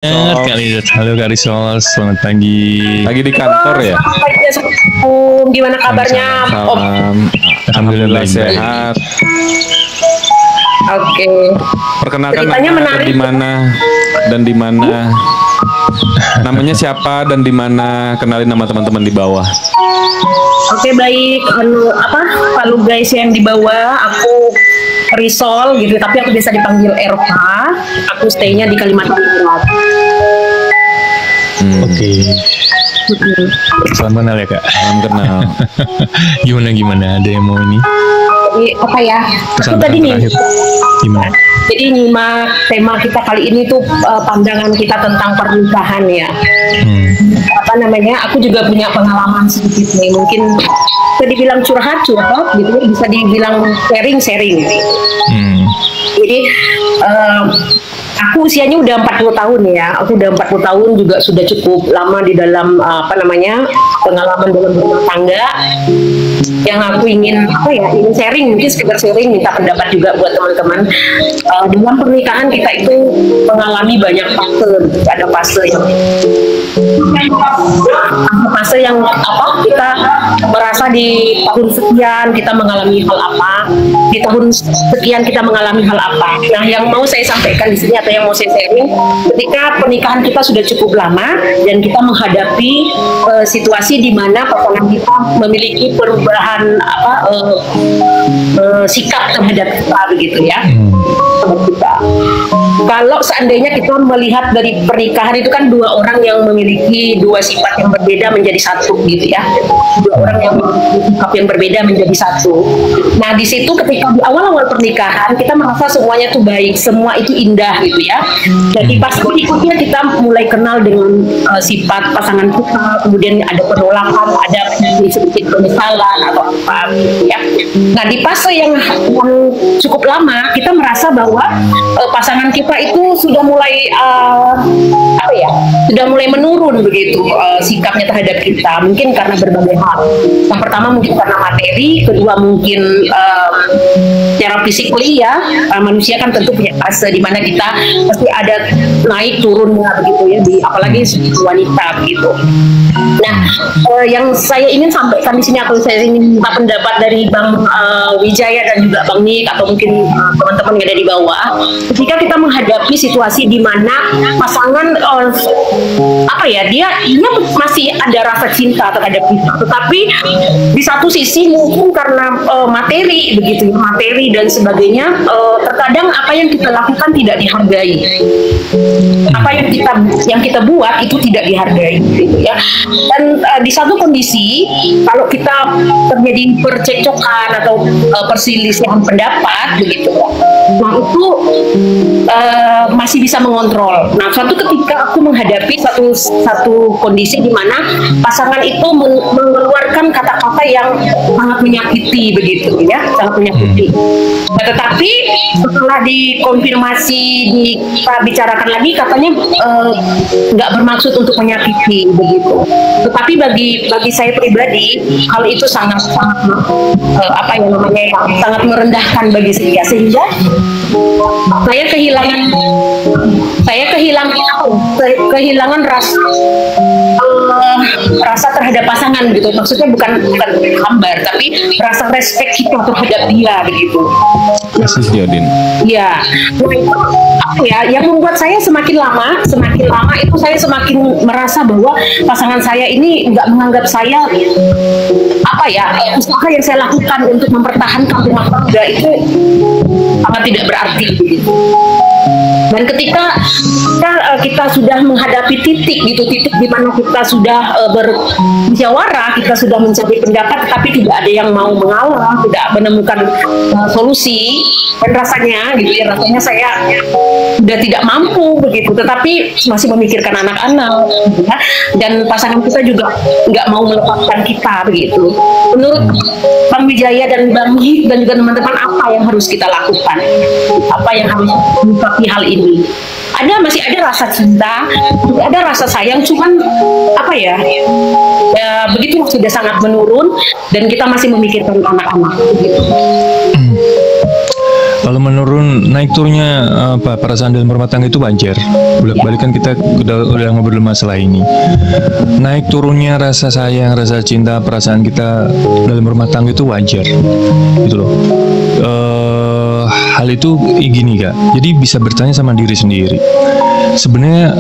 Kak Lidat. Halo Kak Risol, selamat pagi. Lagi di kantor ya? Selamat pagi, Assalamualaikum. Gimana kabarnya, Om? Salam. Alhamdulillah sehat. Oke. Perkenalkan Ceritanya nama menarik. dan di mana. Namanya siapa dan di mana? Kenalin nama teman-teman di bawah. Oke, baik. Palu guys yang di bawah, aku Risol gitu, tapi aku biasa dipanggil Erva. Aku stay-nya di Kalimantan Barat. Oke, salam kenal ya Kak. Salam kenal. Gimana? Ada yang mau ini? Jadi apa ya? Aku tadi nih. terakhir. Gimana? Jadi nyimak tema kita kali ini tuh pandangan kita tentang pernikahan ya. Apa namanya? Aku juga punya pengalaman sedikit nih. Mungkin bisa dibilang curhat gitu ya. Bisa dibilang sharing. Jadi aku usianya udah 40 tahun ya. Aku udah 40 tahun juga sudah cukup lama di dalam pengalaman dalam berumah tangga. Yang aku ingin ingin sharing, mungkin sekedar sharing, minta pendapat juga buat teman-teman. Dalam pernikahan kita itu mengalami banyak fase. Ada fase yang kita merasa di tahun sekian kita mengalami hal apa, di tahun sekian kita mengalami hal apa. Nah, yang mau saya sampaikan di sini atau yang mau saya sharing, ketika pernikahan kita sudah cukup lama dan kita menghadapi situasi di mana pasangan kita memiliki perubahan sikap terhadap kita begitu ya. Kalau seandainya kita melihat dari pernikahan itu kan dua orang yang memiliki dua sifat yang berbeda menjadi satu gitu ya. Dua orang yang memiliki sifat yang berbeda menjadi satu. Nah, di situ ketika di awal-awal pernikahan kita merasa semuanya tuh baik, semua itu indah gitu ya. Jadi pas berikutnya kita mulai kenal dengan sifat pasangan kita, kemudian ada penolakan, ada sedikit penyesalan atau apa gitu ya. Nah, di fase yang cukup lama kita merasa bahwa pasangan kita itu sudah mulai sudah mulai menurun begitu sikapnya terhadap kita, mungkin karena berbagai hal. Yang pertama mungkin karena materi, kedua mungkin secara fisikly ya, manusia kan tentu punya fase di mana kita pasti ada naik turunnya begitu ya, apalagi wanita begitu. Nah, yang saya ingin sampaikan di sini, saya ingin minta pendapat dari Bang Wijaya dan juga Bang Nik atau mungkin teman-teman yang ada di bawah. Ketika kita menghadapi situasi di mana pasangan dia masih ada rasa cinta terhadap kita, tetapi di satu sisi mungkin karena materi dan sebagainya, terkadang apa yang kita lakukan tidak dihargai, apa yang kita buat itu tidak dihargai gitu ya. Dan di satu kondisi kalau kita terjadi percekcokan atau perselisihan pendapat begitu, nah itu masih bisa mengontrol. Nah, suatu ketika aku menghadapi satu kondisi di mana pasangan itu mengeluarkan kata-kata yang sangat menyakiti begitu ya, sangat menyakiti. Nah, tetapi setelah dikonfirmasi, kita bicarakan lagi, katanya nggak bermaksud untuk menyakiti begitu. Tetapi bagi saya pribadi, hal itu sangat sangat merendahkan bagi saya, sehingga saya kehilangan rasa terhadap pasangan gitu. Maksudnya bukan hambar, tapi rasa respect kita terhadap dia begitu. Kasih Yodin. Ya, yang membuat saya semakin lama itu saya semakin merasa bahwa pasangan saya ini nggak menganggap saya usaha yang saya lakukan untuk mempertahankan rumah tangga itu sangat tidak berarti begitu. Dan ketika kita sudah menghadapi titik di mana kita sudah bermusyawarah, kita sudah mencari pendapat, tapi tidak ada yang mau mengalah, tidak menemukan solusi, dan rasanya saya sudah tidak mampu begitu, tetapi masih memikirkan anak-anak, ya. Dan pasangan kita juga nggak mau melepaskan kita begitu. Menurut Bang Wijaya dan Bang Hik dan juga teman-teman, apa yang harus kita lakukan? Apa yang harus menyikapi hal ini? Masih ada rasa cinta, ada rasa sayang, cuman begitu sudah sangat menurun dan kita masih memikirkan anak-anak gitu. Kalau menurun naik turunnya perasaan dalam rumah tangga itu wajar. Bolak-balik kan kita udah ngobrol masalah ini. Naik turunnya rasa sayang, rasa cinta, perasaan kita dalam rumah tangga itu wajar, gitu loh. Hal itu gini Kak. Jadi bisa bertanya sama diri sendiri. Sebenarnya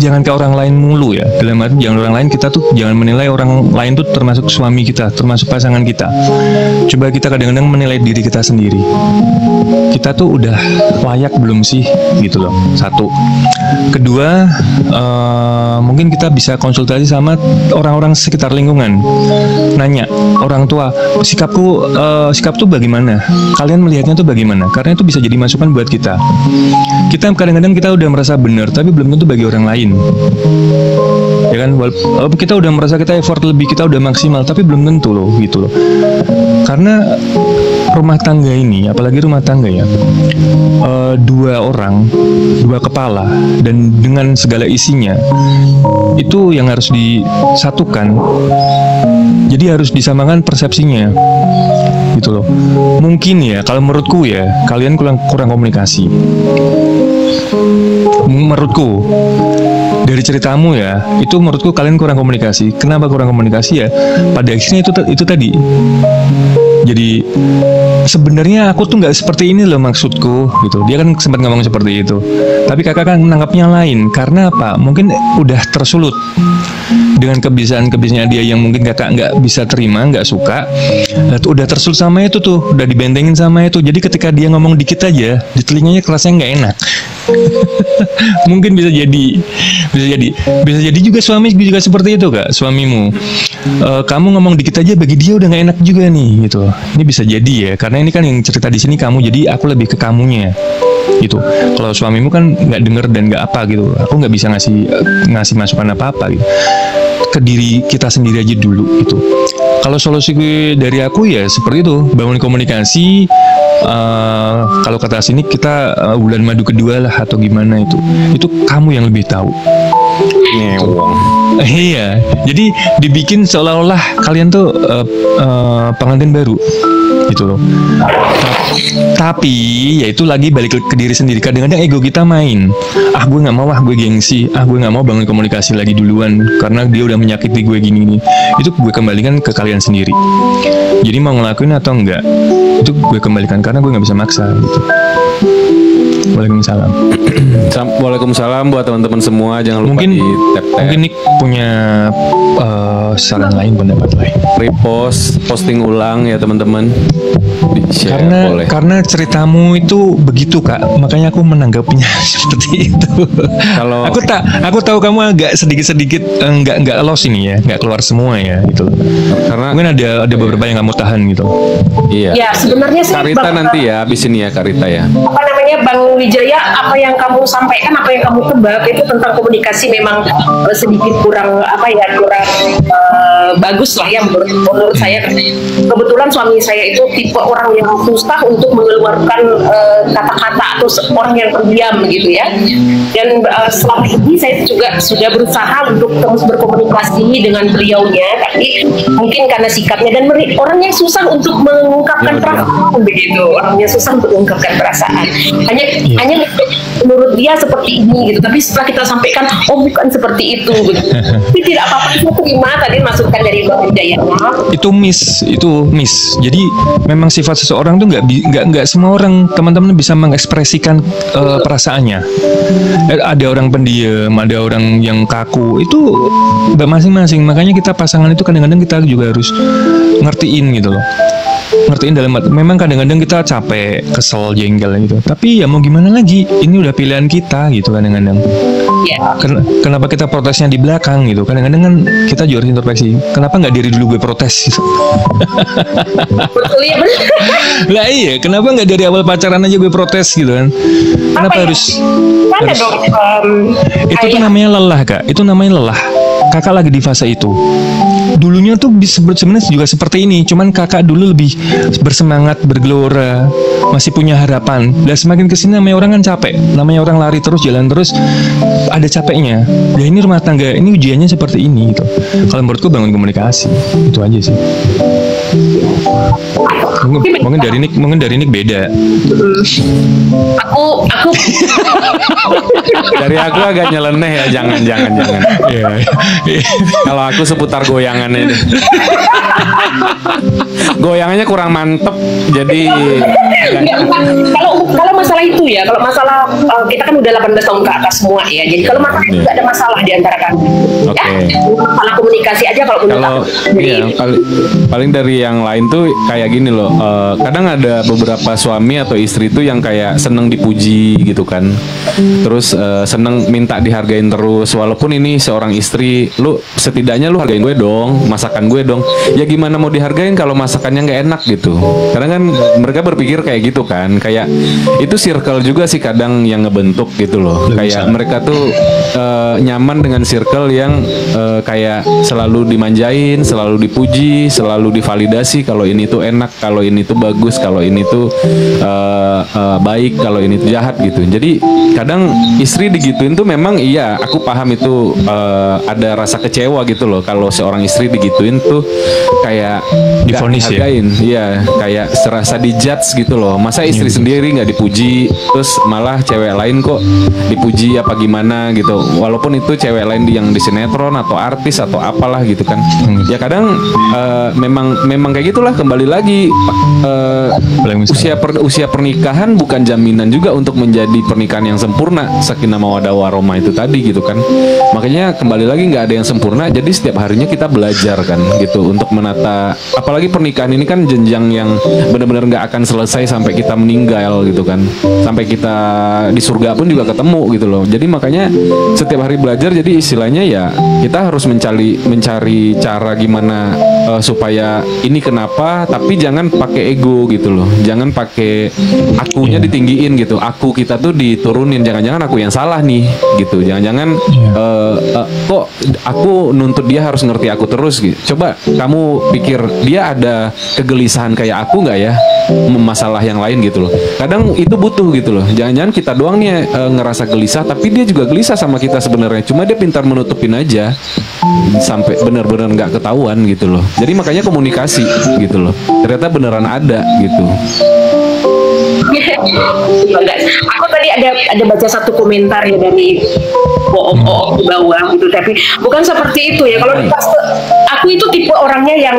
jangan ke orang lain mulu ya. Dalam arti jangan orang lain, kita tuh jangan menilai orang lain tuh termasuk suami kita, termasuk pasangan kita. Coba kita kadang-kadang menilai diri kita sendiri. Kita tuh udah layak belum sih, gitu loh. Satu. Kedua, mungkin kita bisa konsultasi sama orang-orang sekitar lingkungan. Nanya orang tua, sikap tuh bagaimana? Kalian melihatnya tuh bagaimana? Karena itu bisa jadi masukan buat kita. Kita kadang-kadang kita udah merasa benar, tapi belum tentu bagi orang lain. Ya kan, walaupun kita udah merasa kita effort lebih, kita udah maksimal, tapi belum tentu loh, gitu loh. Karena rumah tangga ini, apalagi rumah tangga ya, dua orang, dua kepala, dan dengan segala isinya, itu yang harus disatukan. Jadi harus disamakan persepsinya, gitu loh. Mungkin ya, kalau menurutku ya, kalian kurang komunikasi. Menurutku, dari ceritamu ya, itu menurutku kalian kurang komunikasi. Kenapa kurang komunikasi ya? Pada akhirnya itu tadi. Jadi sebenarnya aku tuh nggak seperti ini loh maksudku, gitu. Dia kan sempat ngomong seperti itu. Tapi kakak kan menangkapnya lain. Karena apa? Mungkin udah tersulut dengan kebiasaan-kebiasaannya dia yang mungkin kakak nggak bisa terima, nggak suka. Udah tersulut sama itu tuh, udah dibentengin sama itu. Jadi ketika dia ngomong dikit aja, di telinganya kerasnya nggak enak. Mungkin bisa jadi juga suami juga seperti itu Kak, suamimu. Kamu ngomong dikit aja bagi dia udah nggak enak juga nih, gitu. Ini bisa jadi ya, karena ini kan yang cerita di sini kamu, jadi aku lebih ke kamunya, gitu. Kalau suamimu kan nggak denger dan nggak apa gitu, aku nggak bisa ngasih masukan apa gitu. Ke diri kita sendiri aja dulu, gitu. Kalau solusi dari aku ya seperti itu, bangun komunikasi. Kalau kata sini kita bulan madu kedua lah atau gimana itu kamu yang lebih tahu. Iya, jadi dibikin seolah-olah kalian tuh pengantin baru, gitu loh. Tapi ya itu lagi balik ke diri sendiri. Kadang-kadang ego kita main. Gue nggak mau, gue gengsi. Gue nggak mau bangun komunikasi lagi duluan karena dia udah menyakiti gue gini. Itu gue kembalikan ke kalian sendiri. Jadi mau ngelakuin atau enggak, itu gue kembalikan karena gue nggak bisa maksa, gitu. Waalaikumsalam. Waalaikumsalam buat teman-teman semua. Jangan lupa mungkin Nick punya saran lain, pendapat lain. Posting ulang ya teman-teman. Karena ceritamu itu begitu Kak, makanya aku menanggapinya seperti itu. Kalau aku tahu kamu agak sedikit nggak loss ini ya, nggak keluar semua ya, gitu. Karena mungkin ada beberapa yang kamu tahan gitu. Iya. Ya sebenarnya sih Karita nanti ya, abis ini ya Karita ya. Apa namanya Bang Wijaya, apa yang kamu sampaikan, apa yang kamu tebak itu tentang komunikasi memang sedikit kurang bagus lah ya menurut saya. Kebetulan suami saya itu tipe orang yang susah untuk mengeluarkan kata-kata atau orang yang terdiam gitu ya. Dan selama ini saya juga sudah berusaha untuk terus berkomunikasi dengan beliaunya, tapi mungkin karena sikapnya dan orangnya susah untuk mengungkapkan perasaan begitu. Orangnya susah untuk mengungkapkan perasaan. Hanya menurut dia seperti ini gitu. Tapi setelah kita sampaikan, bukan seperti itu gitu. Tapi tidak apa-apa, saya terima tadi masukan dari Bang Wijaya. Itu miss. Jadi memang sifat seseorang tuh nggak semua orang, teman-teman, bisa mengekspresikan perasaannya. Ada orang pendiam, ada orang yang kaku. Itu masing-masing. Makanya kita pasangan itu kadang-kadang kita juga harus ngertiin gitu loh. Ngertiin dalam arti, memang kadang-kadang kita capek, kesel, jengkel gitu. Tapi ya mau gimana lagi? Ini udah pilihan kita gitu kadang-kadang. Ya. Kenapa kita protesnya di belakang gitu? Kadang-kadang kan kita juga harus introspeksi. Kenapa nggak dari dulu gue protes gitu? Betul ya benar. Lah iya, kenapa nggak dari awal pacaran aja gue protes gitu kan? Kenapa harus? Mana dong? Itu tuh namanya lelah Kak. Itu namanya lelah. Kakak lagi di fase itu. Dulunya tuh sebenarnya juga seperti ini, cuman kakak dulu lebih bersemangat, bergelora, masih punya harapan. Dan semakin kesini namanya orang kan capek, namanya orang lari terus, jalan terus, ada capeknya. Ya ini rumah tangga, ini ujiannya seperti ini gitu. Kalau menurutku bangun komunikasi, itu aja sih. Mungkin dari Nick beda. Aku Dari aku agak nyeleneh ya, jangan. Iya. Kalau aku seputar goyangannya deh. Goyangannya kurang mantep, jadi kalau masalah itu ya, kalau masalah kita kan udah 18 tahun ke atas semua ya. Jadi kalau masalah itu nggak ada masalah di antara kami. Oke. Ya, masalah komunikasi aja kalau menurut kalau aku. Jadi, iya, paling dari yang lain tuh kayak gini loh. Kadang ada beberapa suami atau istri tuh yang kayak seneng dipuji gitu kan. Terus seneng minta dihargain terus. Walaupun ini seorang istri, lu setidaknya lu hargain gue dong, masakan gue dong. Ya gimana mau dihargain kalau masakannya nggak enak gitu. Karena kan mereka berpikir kayak gitu kan. Kayak itu circle juga sih kadang yang ngebentuk gitu loh. Kayak mereka tuh nyaman dengan circle yang kayak selalu dimanjain, selalu dipuji, selalu divalidasi kalau ini tuh enak, kalau ini tuh bagus, kalau ini tuh baik, kalau ini tuh jahat gitu. Jadi kadang istri digituin tuh memang iya, aku paham itu ada rasa kecewa gitu loh kalau seorang istri digituin tuh kayak Divonis ya? Iya, kayak serasa dijudge gitu loh. Masa istri sendiri nggak dipuji, terus malah cewek lain kok dipuji apa gimana gitu. Walaupun itu cewek lain yang di sinetron atau artis atau apalah gitu kan. Ya kadang memang kayak gitulah. Kembali lagi usia pernikahan bukan jaminan juga untuk menjadi pernikahan yang sempurna. Sakinah mawaddah warahmah itu tadi gitu kan. Makanya kembali lagi nggak ada yang sempurna. Jadi setiap harinya kita belajar kan gitu untuk menata. Apalagi pernikahan ini kan jenjang yang benar-benar nggak akan selesai sampai kita meninggal gitu kan. Sampai kita di surga pun juga ketemu gitu loh. Jadi makanya setiap hari belajar. Jadi istilahnya ya kita harus mencari cara gimana supaya ini kenapa, tapi jangan pakai ego gitu loh. Jangan pakai akunya ditinggiin gitu. Aku kita tuh diturunin. Jangan-jangan aku yang salah nih gitu. Jangan-jangan kok aku nuntut dia harus ngerti aku terus gitu. Coba kamu pikir dia ada kegelisahan kayak aku nggak ya, masalah yang lain gitu loh. Kadang itu butuh gitu loh. Jangan-jangan kita doang nih ngerasa gelisah, tapi dia juga gelisah sama kita sebenarnya. Cuma dia pintar menutupin aja sampai benar-benar nggak ketahuan gitu loh. Jadi makanya komunikasi gitu loh. Ternyata beneran ada gitu. Enggak. Aku tadi ada baca satu komentar ya dari Om di bawah gitu, tapi bukan seperti itu ya. Kalau aku itu tipe orangnya yang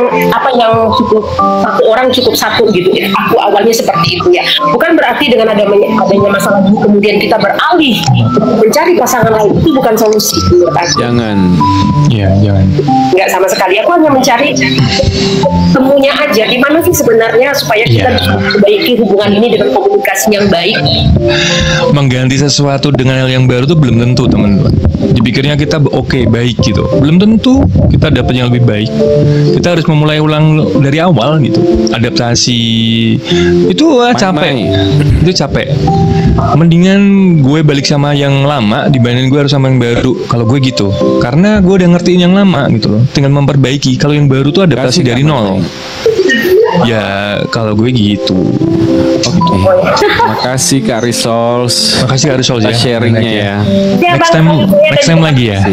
cukup satu orang cukup satu gitu ya. Aku awalnya seperti itu ya. Bukan berarti dengan adanya masalah ini kemudian kita beralih mencari pasangan lain, itu bukan solusi menurut aku. Jangan. Iya, jangan. Enggak sama sekali. Aku hanya mencari temunya aja. Gimana sih sebenarnya supaya kita bisa memperbaiki hubungan ini dengan komunikasi yang baik. Mengganti sesuatu dengan hal yang baru tuh belum tentu, teman-teman. Dipikirnya kita oke, baik gitu, belum tentu kita dapat yang lebih baik. Kita harus memulai ulang dari awal gitu. Adaptasi itu capek. Itu capek. Mendingan gue balik sama yang lama dibanding gue harus sama yang baru. Kalau gue gitu, karena gue udah ngertiin yang lama gitu loh, tinggal memperbaiki. Kalau yang baru tuh adaptasi dari nol. Ya kalau gue gitu. Oke. Makasih Kak Risols. Makasih Kak Risols ya sharingnya ya. Next time lagi ya.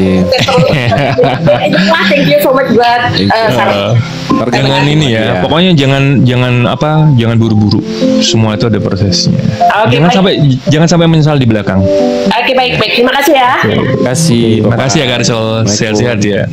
Thank you so much buat saran. Jangan ini ya. Pokoknya jangan buru-buru. Semua itu ada prosesnya. Jangan sampai menyesal di belakang. Oke, baik. Terima kasih ya. Terima kasih. Terima kasih ya Kak Risols. Sehat-sehat ya.